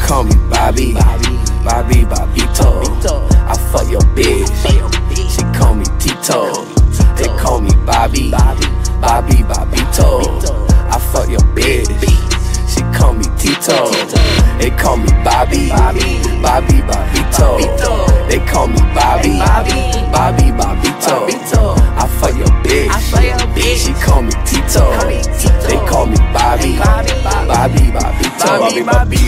Call me Bobby, Bobito. I fuck your bitch, she call me Tito. They call me Bobby, Bobito. I fuck your bitch, she call me Tito. They call me Bobby, Bobito. They call me Bobby, Bobito. I fuck your bitch, she call me Tito. They call me Bobby, Bobito.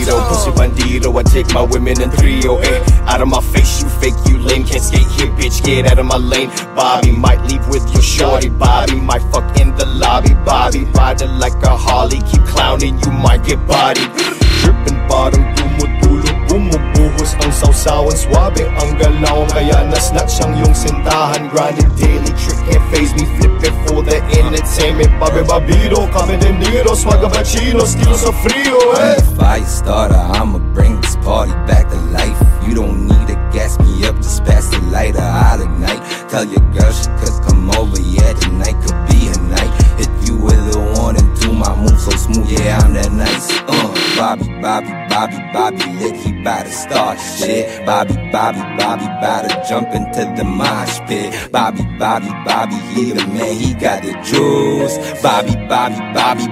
Pussy bandido, I take my women in 308. Out of my face, you fake, you lame. Can't skate here, bitch, get out of my lane. Bobby might leave with your shorty. Bobby might fuck in the lobby. Bobby ride it like a Harley. Keep clowning, you might get bodied. Dripping bottom, tumutulog, bumubuhos ang sawsawan. Swabe ang galaw, kaya nasnatch ang iyong sintahan. Grinding daily, trick can't phase me. Flip it for the entertainment. Babito, coming in Niros, magabachinos, kilos of frio, eh. Fire starter, I'ma bring this party back to life. You don't need to gas me up, just pass the lighter, I'll ignite. Tell your girl she could come over, yeah, tonight could be a night. If you were the one and do my move so smooth, yeah, I'm that nice. Bobby, lit, he bout to start shit. Bobby, bout to jump into the mosh pit. Bobby, he the man, he got the juice. Bobby,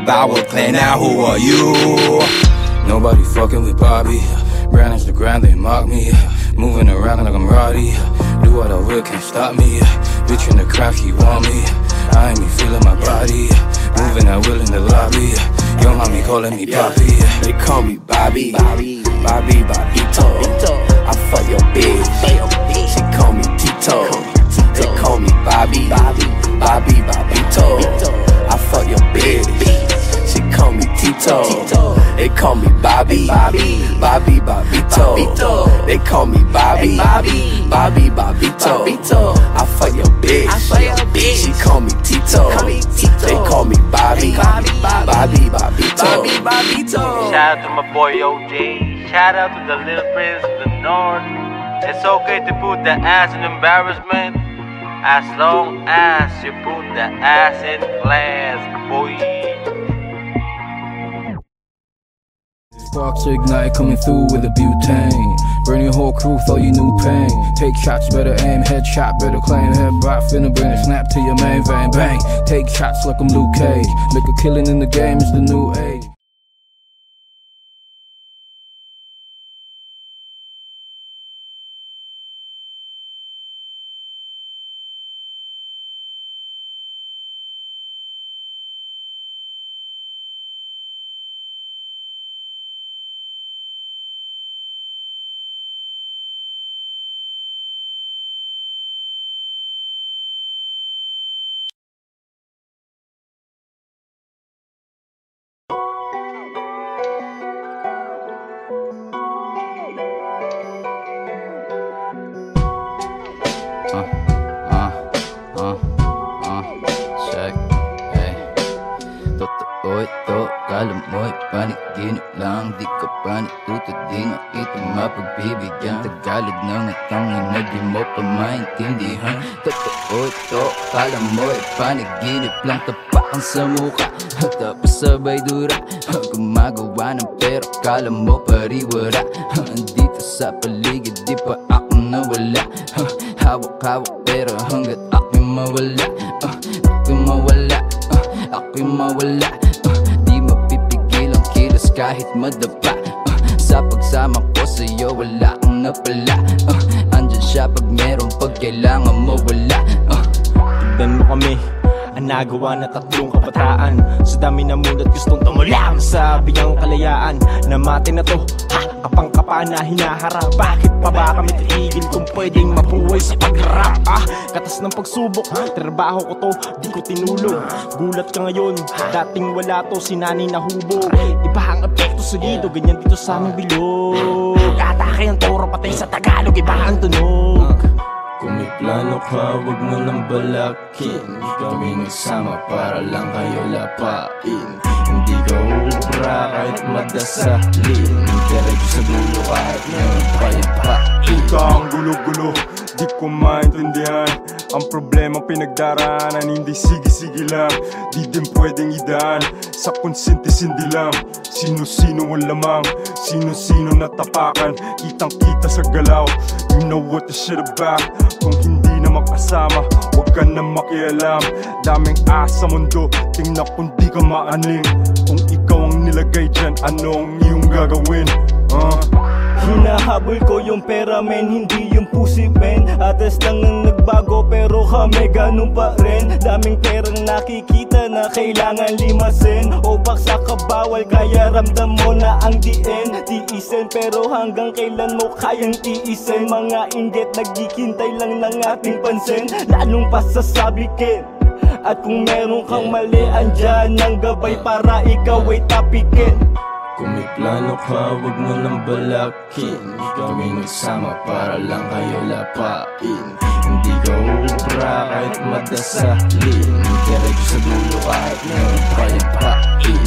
Bower Clan, now who are you? Nobody fucking with Bobby. Ran Instagram, they mock me. Moving around like I'm Roddy. Do what I will, can't stop me. Bitch in the crowd, he want me. I ain't me feeling my body. Moving at will in the lobby. Yo mommy calling me Poppy. They call me Bobby, Bobito. I fuck your bitch, she call me Tito. They call me Bobby, Bobito. I fuck your bitch, she call me Tito. They call me Bobby, Bobito. They call me Bobby, Bobito. I fuck your bitch, she call me Tito. They call me Bobby, Bobito. Shout out to my boy OJ. Shout out to the little prince of the north. It's okay to put the ass in embarrassment, as long as you put the ass in class, boy. Sparks ignite, coming through with a butane. Burn your whole crew, thought you knew pain. Take shots, better aim, headshot, better claim. Head bot, finna bring a snap to your main vein. Bang, take shots like I'm Luke Cage. Make a killing in the game is the new age. Check, hey. Totoo ito, kala mo'y paniginip lang. Di ka pa natuto, di nga kita mapagbibigyan. Tagalog ng atang ina, di mo pa maintindihan. Totoo ito, kala mo'y paniginip lang. Tapakan sa muka, tapos sabay dura. Gumagawa ng pero, kala mo pariwara. Andito sa paligid, di pa ako nawala. Hawak-hawak pero hanggat ako'y mawala. Ako'y mawala, ako'y mawala. Di mapipigil ang kilos kahit madapa. Sa pagsama ko sa'yo wala kang napala. Andyan siya pag meron, pag kailangan mo wala. Tignan mo kami, ang nagawa na tatlong kabataan. Sa dami na mulat gustong tumulang sa bigang kalayaan. Namati na to, kapang-kapa na hinaharap. Bakit pa ba kami titigil kung pwedeng mabuhay sa pag-rap? Katas ng pagsubok, trabaho ko to, di ko tinulog. Gulat ka ngayon, dating wala to, sinanay na hubog. Iba ang epekto sa dito, ganyan dito sa aming bilog. Atake ang puro patay sa Tagalog, iba ang tunog. Kung may plano ka, wag mo nang balakin. Di kami nagsama para lang kayo lapain. Hindi ka ubra kahit madasalin. Diretso sa dulo kahit meron payapain. Puta ang gulo-gulo, di ko maintindihan. Ang problema pinagdaraanan, hindi sige-sige lang. Di din pwedeng idaan sa konsente-sindi lang. Sino-sino ang lamang, sino-sino natapakan. Kitang-kita sa galaw, you know what this shit about. Kung hindi na makasama, huwag ka na makialam. Daming asa mundo, tingnan kung di ka maaning. Kung ikaw ang nilagay dyan, anong iyong gagawin? Hinahabol ko yung pera men, hindi yung pussy men. Atas lang ang nagbago pero kami ganun pa rin. Daming perang nakikita na kailangan limasin. O baksa ka bawal kaya ramdam mo na ang diin. Tiisin pero hanggang kailan mo kayang tiisin. Mga inggit nagkikintay lang ng ating pansin, lalong pasasabikin. At kung meron kang mali, andyan ang gabay para ikaw ay tapikin. Kung may plano ka, wag mo nang balakin. Di kami nagsama para lang kayo lapain. Hindi ka ubra kahit madasalin. Diretso sa dulo kahit meron payapain.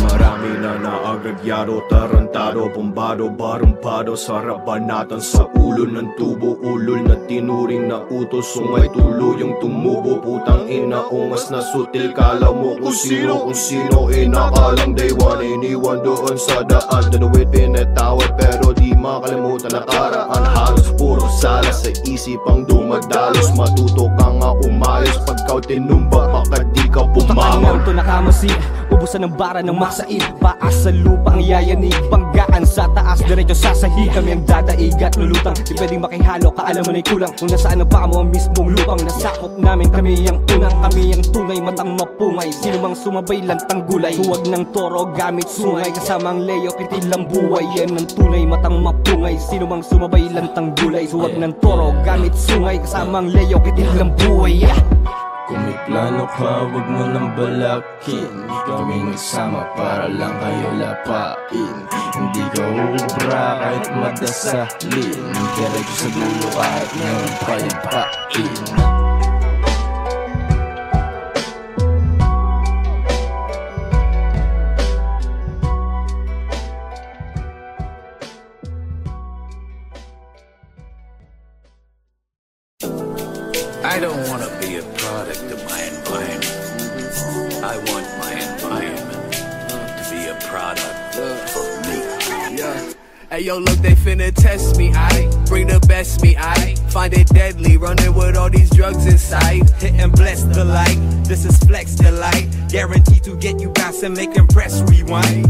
Marami na naagragyado, tarantado, bombado, barumpado sa rabanatan sa ulo ng tubo. Ulol na tinuring na utos, sungay tuluyang tumubo. Putang ina, ungas na sutil, kala mo kung sino inakalang day one. Iniwan doon sa daan, danuwit pinatawad pero di makalimutan nakaraan. Halos puro sala sa isipang dumadalos. Matuto ka nga umayos pagkaw tinumba, baka di ka pumangon. Ito nakamasi, ubusan ng bara ng masaid. Paas sa lupang yayanig, banggaan sa taas, diretso sasahig. Kami ang dadaig at lulutang, di pwedeng makihalo, kaalaman ay kulang. Kung nasaan ang paa mo ang mismong lupang nasakop namin, kami ang unang, kami ang tunay, matang mapungay. Sino mang sumabay lantang gulay, huwag ng toro gamit sungay. Kasamang leyo, kitilang buhay, yan ang tunay, matang mapungay. Sino mang sumabay lantang gulay, huwag ng toro gamit sungay. Kasamang leyo, kitilang buhay. Kung may plano ka, wag mo nang balakin. Di kami nagsama para lang kayo lapain. Hindi ka ubra kahit madasalin. Diretso sa dulo kahit meron payapain. I don't want to be a product of my environment. I want my environment to be a product of me. Yeah. Hey yo, look, they finna test me, I bring the best me, I find it deadly, running with all these drugs inside. Hit and bless the light, this is Flex Delight. Guaranteed to get you guys and make them press rewind.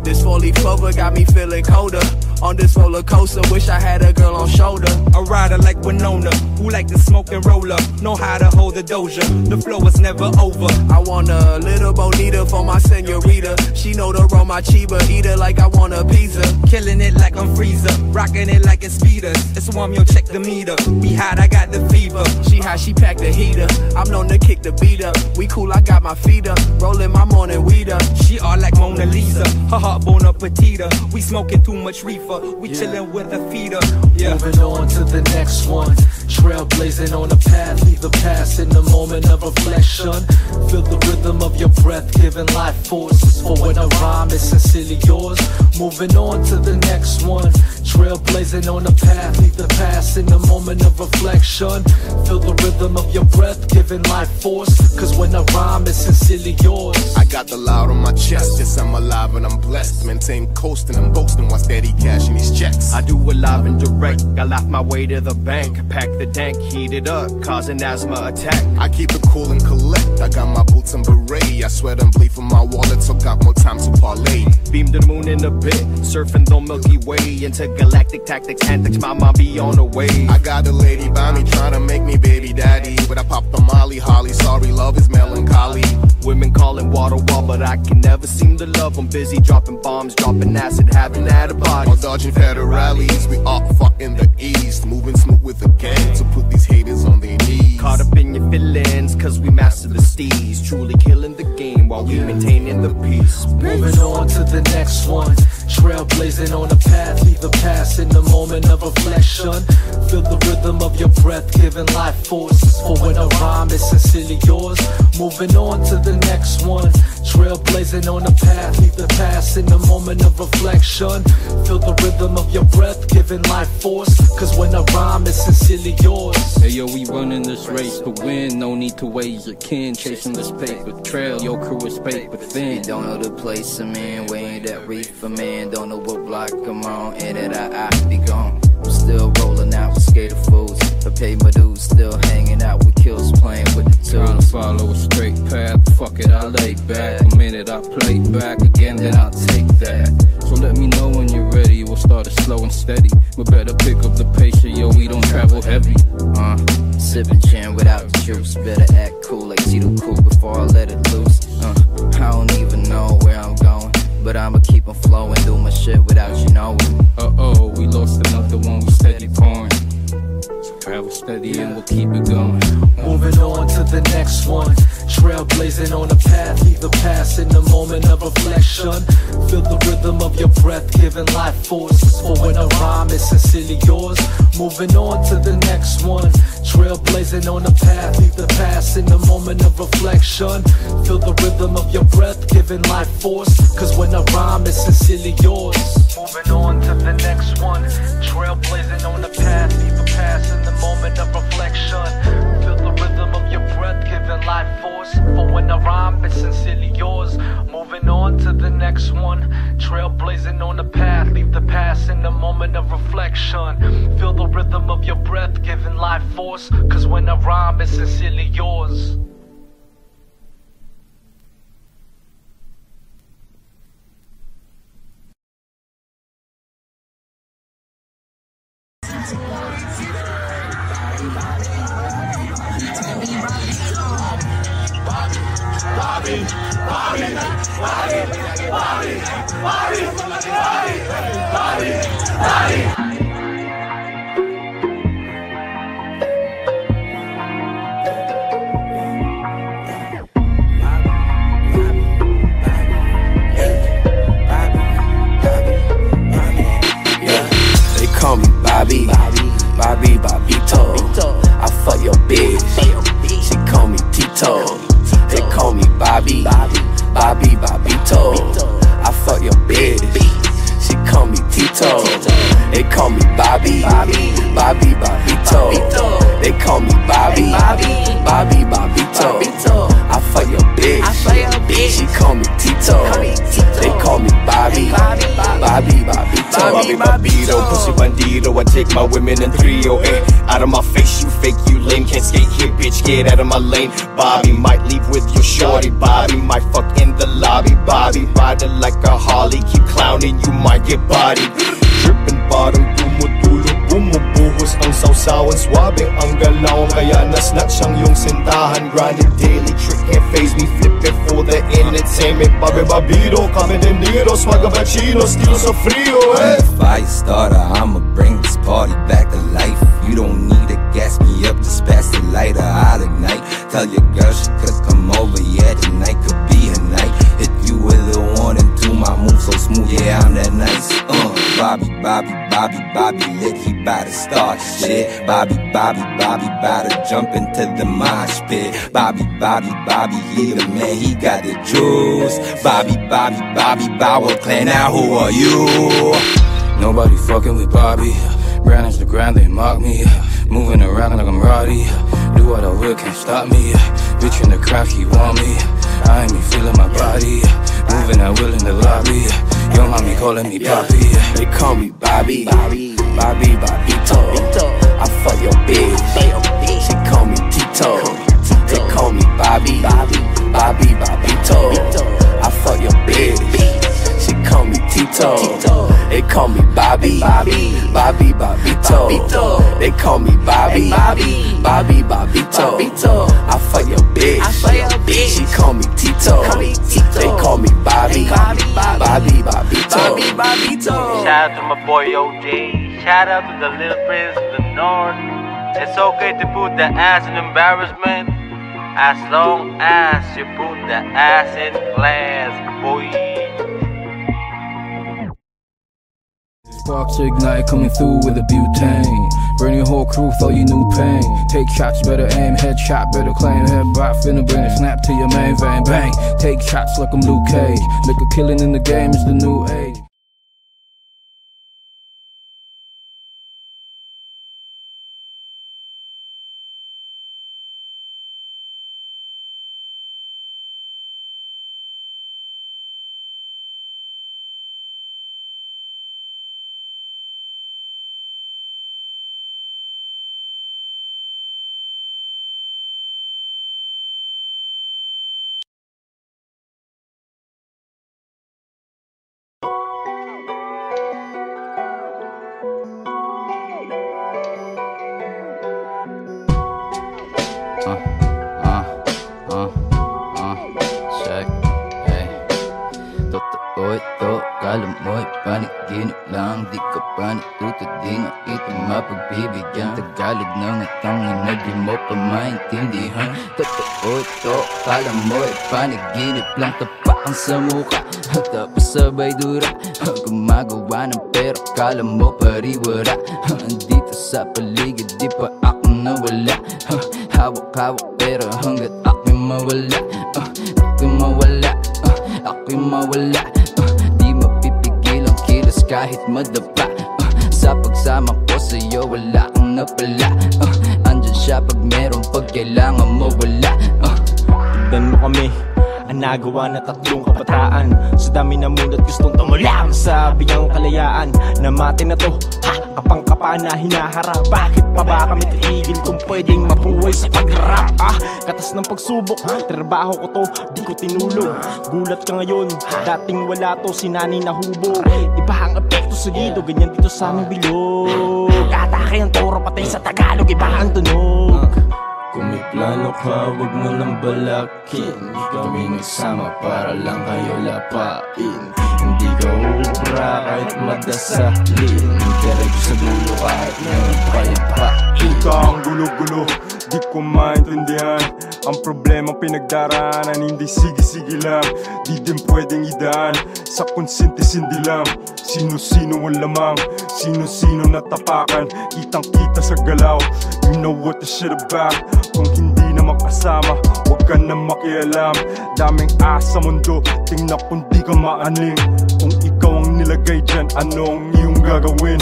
This 44 got me feeling colder. On this roller coaster, wish I had a girl on shoulder. A rider like Winona, who like to smoke and roll up, know how to hold the doja, the flow is never over. I want a little bonita for my senorita. She know to roll my chiba, eat her like I want a pizza. Killing it like I'm Freezer, rocking it like it's speeders. It's warm, yo, check the meter. We hot, I got the fever. She hot, she packed the heater. I'm known to kick the beat up. We cool, I got my feet up. Rolling my morning weed up. She all like Mona Lisa, her heart bone up petita. We smoking too much reefer, we chillin' with a feeder. Moving on to the next one, trailblazing on the path, leave the past in the moment of reflection. Feel the rhythm of your breath, giving life force. For when I rhyme, it's sincerely yours. Moving on to the next one, trailblazing on the path, leave the past in the moment of reflection. Feel the rhythm of your breath, giving life force. Cause when I rhyme, it's sincerely yours. I got the loud on my chest, yes I'm alive and I'm blessed. Maintain coasting and boasting while steady cashing these checks. I do it live and direct, I laugh my way to the bank. Pack the dank, heat it up, cause an asthma attack. I keep it cool and collect, I got my boots and beret. I sweat and bleed from my wallet, so got more time to parlay. Beam to the moon in a bit, surfing the Milky Way. Intergalactic tactics, antics, mama be on the way. I got a lady by me trying to make me baby daddy, but I popped the Molly Holly, sorry love is melancholy. Women calling water wall, but I can never seem to love. I'm busy dropping bombs, dropping acid, having at a party. While dodging federales, we all fuck in the east. Moving smooth with the gang to put these haters on their knees. Caught up in your feelings, cause we master the steez. Truly killing the game while we maintaining the peace. Moving on to the next one, trailblazing on the path, leave the past in the moment of reflection. Feel the rhythm of your breath giving life force. For when I rhyme, it's sincerely yours. Moving on to the next one. Trailblazing on the path, leave the past in the moment of reflection. Feel the rhythm of your breath giving life force. Cause when I rhyme, it's sincerely yours. Hey yo, we running this race to win. No need to waste your kin. Chasing this paper trail, your crew is paper thin. You don't know the place I'm in, weighing that reefer, man. Don't know what block I'm on, and that I be gone. I'm still rolling out with skater fools. I pay my dues, still hanging out with kills, playing with the Trying tools. to follow a straight path, fuck it, I lay back. A minute I play back again, then I'll take that. So let me know when you're ready, we'll start it slow and steady. But better pick up the pace, yo, we don't travel heavy. Sipping gin without the juice. Better act cool like Tito Cool before I let it loose. I don't even know where I'm going, but I'ma keep on flowing, do my shit without you knowing. Uh-oh, we lost another one, we steady pouring. So travel steady and we'll keep it going. Moving on to the next one. Trailblazing on the path, leave the past in the moment of reflection. Feel the rhythm of your breath giving life force. For when I rhyme, it's sincerely yours. Moving on to the next one. Trailblazing on the path, leave the past in the moment of reflection. Feel the rhythm of your breath giving life force. Cause when I rhyme, it's sincerely yours. Moving on to the next one. Trailblazing on the path, leave the past in the moment of reflection. Feel the rhythm of your breath giving life force. For when I rhyme, it's sincerely yours. Moving on to the next one. Trailblazing on the path, leave the past in the moment of reflection. Feel the rhythm of your breath giving life force. Cause when I rhyme, it's sincerely yours. They call me Bobby, Bobito. I fuck your bitch, she call me Tito. They call me Bobby, Bobito. I fuck your bitch, she call me Tito. They call me Bobby, Bobito. They call me Bobby, Bobito. I fuck your bitch, she call me Tito. They call me Bobby, Bobito. Babito, pussy bandido. I take my women in 308. Out of my face, you fake, you lame. Can't skate here, bitch, get out of my lane. Bobby might leave with your shorty. Bobby might fuck in the lobby. Bobby ride it like a Harley. Keep clowning, you might get bodied. Dripping bottom, tumutulog, bumubuhos ang sawsawan. Swabe ang galaw, kaya nasnatch ang iyong sintahan. Grinded daily, trick can't phase me. Flip it for the entertainment. Bobby Babito, kami dendiros. Magabachinos, dito sa frio, eh. Fire starter, I'ma bring this party back to life. You don't need to gas me up, just pass the lighter, I'll ignite. Tell your girl she could come over, yeah, tonight could be a night. Hit you with a 1 and 2, my move so smooth, yeah, I'm that nice. Bobby, lit, he bout to start shit. Bobby, bout to jump into the mosh pit. Bobby, he the man, he got the juice. Bobby, Bauer Clan, now who are you? Nobody fucking with Bobby. Brown is the ground, they mock me. Moving around like I'm Roddy. Do what I will, can't stop me. Bitch in the crowd, he want me. I ain't me feeling my body. Moving at will in the lobby. Yo, mommy calling me Poppy. They call me Bobby, Bobito. I fuck your bitch, she call me Tito. They call me Bobby, Bobito. I fuck your bitch, she call me Tito. They call me Bobby, Bobito. They call me Bobby, Bobito. I fuck your bitch, she call me Tito. They call me Bobby, Bobito. Shout out to my boy OJ. Shout out to the little prince of the north. It's okay to put the ass in embarrassment, as long as you put the ass in class, boy. spark to ignite, coming through with a butane. Burn your whole crew, throw you new pain. Take shots, better aim, headshot, better claim. Head bop, finna bring a snap to your main vein. Bang, take shots like I'm Luke Cage. Make a killing in the game is the new age. Check, hey. Totoo ito, kala mo'y panaginip lang. Di ka pa natuto, di na ito mapagbibigyan. Tagalog ng atang ina, di mo pa maintindihan. Totoo ito, kala mo'y panaginip lang. Tapakan sa muka, tapos sabay dura. Gumagawa ng pero, kala mo pariwara. Andito sa paligid, di pa ako nawala. Hawak-hawak pero hanggat ako'y mawala. Ako'y mawala, ako'y mawala. Di mapipigil ang kilos kahit madapa. Sa pagsama ko sa'yo wala kang napala. Andyan siya pag meron, pag kailangan mo wala. Tignan mo kami, ang nagawa na tatlong kabataan. Sa dami na mulat gustong tumulang sa bigyang kalayaan. Namati na to, kapang-kapa na hinaharap. Bakit pa ba kami titigil kung pwedeng mabuhay sa pag-rap? Katas ng pagsubok, trabaho ko to, di ko tinulog. Gulat ka ngayon, dating wala to, sinani na hubo. Iba ang epekto sa dito, ganyan dito sa aming bilog. Atake ang toro, patay sa Tagalog, iba ang tunog. Kung may plano ka, wag mo nang balakin. Di kami nagsama para lang kayo lapain. Hindi ka ubra kahit madasalin. Diretso sa dulo kahit meron pa yung pain. Puta ang gulo-gulo, di ko maintindihan. Ang problema pinagdaraanan, hindi sige-sige lang. Di din pwedeng idaan sa konsente-sindi lang. Sino-sino ang lamang, sino-sino natapakan. Kitang-kita sa galaw, you know what the shit about. Kung hindi na makasama, huwag ka na makialam. Daming asa mundo, tingnan kung di ka maaning. Kung ikaw ang nilagay dyan, ano ang iyong gagawin?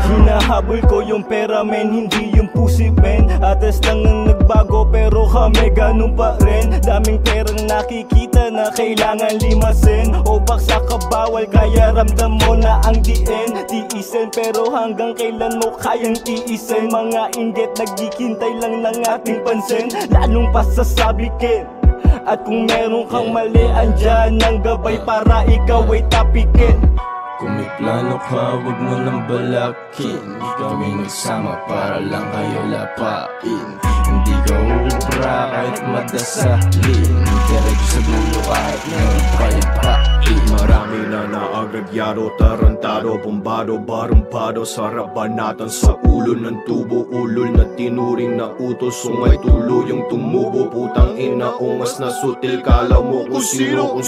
Hinahabol ko yung pera men, hindi yung pussy men. Atas lang ang nagbago pero kami ganun pa rin. Daming perang nakikita na kailangan limasin. O baksa ka bawal kaya ramdam mo na ang diin. Tiisin pero hanggang kailan mo kayang tiisin. Mga inggit nagkikintay lang ng ating pansin, lalong pasasabikin. At kung meron kang mali, andyan ang gabay para ikaw ay tapikin. Kung may plano ka, wag mo nang balakin. Di kami nagsama para lang kayo lapain. Hindi ka ubra kahit madasalin. Diretso sa dulo kahit meron pa yung pain. Marami na naagragyado, tarantado, bombado, barumpado. Sa rabanatan sa ulo ng tubo, ulol na tinuring na utos. Sungay tuluyang tumubo, putang ina, ungas na sutil. Kala mo kung sino,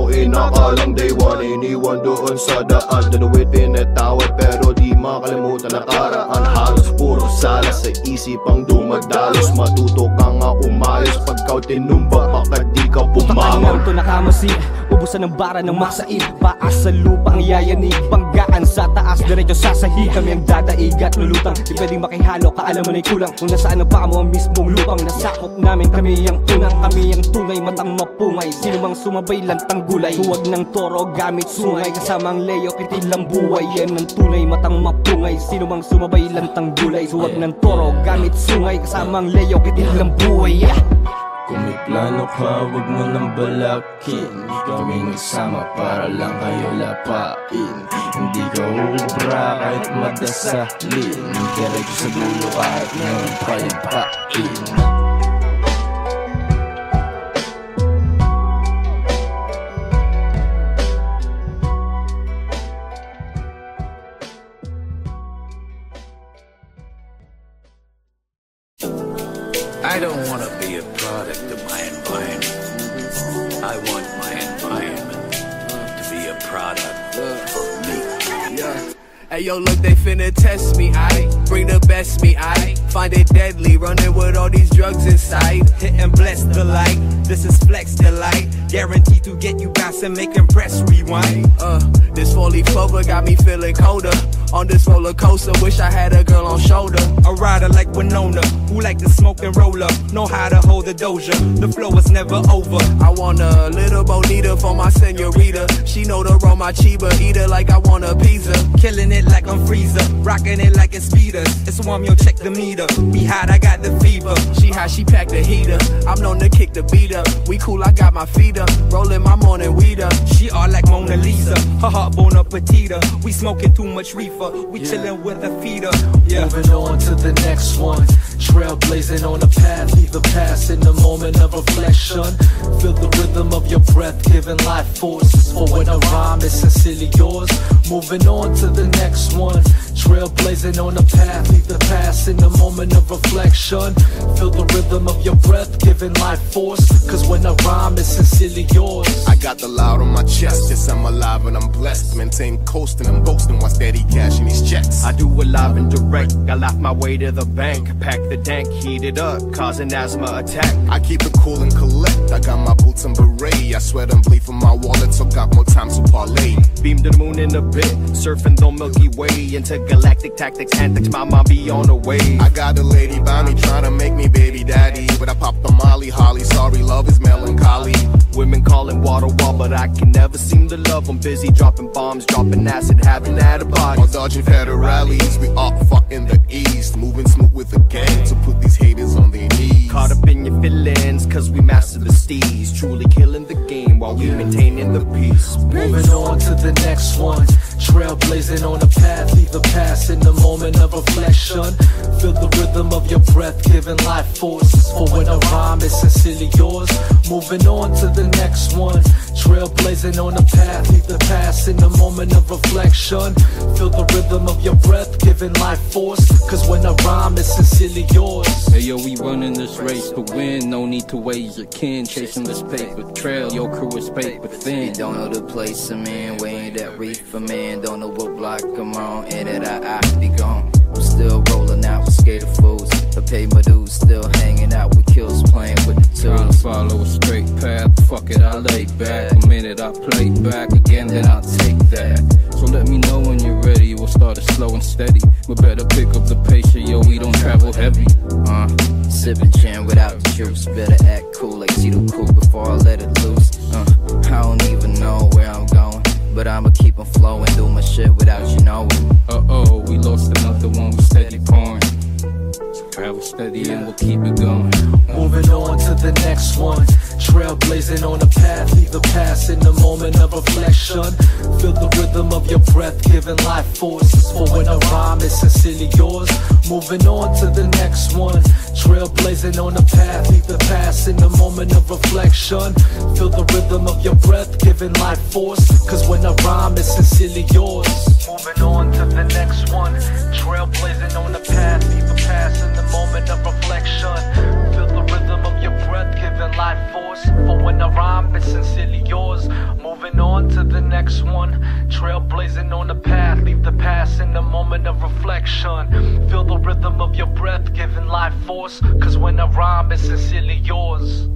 inakalang day one. Iniwan doon sa daan, danuwit pinatawad pero di makalimutan nakaraan. Halos puro sala sa isipang dumadalos. Matuto ka nga umayos pagkaw tinumba, baka di ka pumangon. Ito nakamasi, ubusan ng bara ng masain. Paas sa lupang yayanig, banggaan sa taas, diretso sasahig. Kami ang dadaig at lulutang, di pwedeng makihalo, kaalaman ay kulang. Kung nasaan ang paa mo ang mismong lupang nasakop namin, kami ang unang, kami ang tunay, matang mapungay. Sino mang sumabay lantang gulay, huwag ng toro gamit sungay. Kasamang leyo, kitilang buhay, yan ang tunay, matang mapungay. Sino mang sumabay lantang gulay, huwag ng toro gamit sungay. Kasamang leyo, kitilang buhay. Kung may plano ka, wag mo nang balakin. Di kami nagsama para lang kayo lapain. Hindi ka ubra kahit madasalin. Diretso sa dulo kahit meron pa yung pain. I don't want to be a product of my environment. I want my environment to be a product of me. Hey yo, look, they finna test me, I bring the best me, I find it deadly, running with all these drugs inside. Hit and bless the light, this is Flex Delight, guaranteed to get you bouncing, making press rewind. This 4-leaf clover got me feeling colder. On this roller coaster, wish I had a girl on shoulder. A rider like Winona, who like to smoke and roll up, know how to hold the doja, the flow is never over. I want a little bonita for my senorita. She know to roll my chiba, eat her like I want a pizza. Killing it like I'm Freezer, rocking it like it's speeders. It's warm, yo, check the meter. We hot, I got the fever. She hot, she packed the heater. I'm known to kick the beat up. We cool, I got my feet up, rolling my morning weed up. She all like Mona Lisa, her heart bone up petita. We smoking too much reefer, we chillin' with a feeder. Moving on to the next one, trailblazing on the path, leave the past in the moment of reflection. Feel the rhythm of your breath, giving life force. For when I rhyme, it's sincerely yours. Moving on to the next one, trailblazing on the path, leave the past in the moment of reflection. Feel the rhythm of your breath, giving life force. Cause when I rhyme, it's sincerely yours. I got the loud on my chest, yes, I'm alive and I'm blessed. Maintain coasting and boasting while steady cashing these checks. I do it live and direct, I laugh my way to the bank. Pack the dank, heat it up, cause an asthma attack. I keep it cool and collect, I got my boots and beret. I sweat and bleed from my wallet, so got more time to parlay. Beam to the moon in a bit, surfing the Milky Way. Intergalactic tactics, antics, my mom be on the way. I got a lady by me trying to make me baby daddy, but I popped the Molly Holly, sorry love is melancholy. Women calling water wall, but I can never seem to love. I'm busy dropping bombs, dropping acid, having at a party. Or dodging federales, we all fuck in the east. Moving smooth with the gang to put these haters on their knees. Caught up in your feelings, cause we master the steez. Truly killing the game while we maintaining the peace. Moving on to the next one, trailblazing on the path, leave the past in the moment of reflection. Feel the rhythm of your breath, giving life force. For when I rhyme, it's sincerely yours. Moving on to the next one, trailblazing on the path, leave the past in the moment of reflection. Feel the rhythm of your breath, giving life force. Cause when I rhyme, it's sincerely yours. Hey yo, we running this race to win, no need to waste your kin. Chasing this paper trail, your crew is paper thin. You don't know the place I'm in, weighing that reefer, man. Don't know what block I'm on, in it I be gone. I'm still rolling out with skater fools. I pay my dues, still hanging out with kills, playing with the Trying tools. to follow a straight path, fuck it, I lay back. A minute I play back again, then I'll take that. So let me know when you're ready, we'll start it slow and steady. But better pick up the pace, yo, we don't travel heavy. Sipping gin without the juice. Better act cool like Tito Cool before I let it loose. I don't even know where I'm going, but I'ma keep on flowing, do my shit without you knowing. Uh-oh, we lost another one, we steady pouring. Travel steady and we'll keep it going. Moving on to the next one, trailblazing on the path, leave the past in the moment of reflection. Feel the rhythm of your breath, giving life force. For when I rhyme, it's sincerely yours. Moving on to the next one, trailblazing on the path, leave the past in the moment of reflection. Feel the rhythm of your breath, giving life force. Cause when I rhyme, it's sincerely yours. Moving on to the next one, trailblazing on the path, leave the past in the moment of reflection. Feel the rhythm of your breath, giving life force. For when I rhyme, it's sincerely yours. Moving on to the next one, trailblazing on the path, leave the past in the moment of reflection. Feel the rhythm of your breath, giving life force. Cause when I rhyme, it's sincerely yours.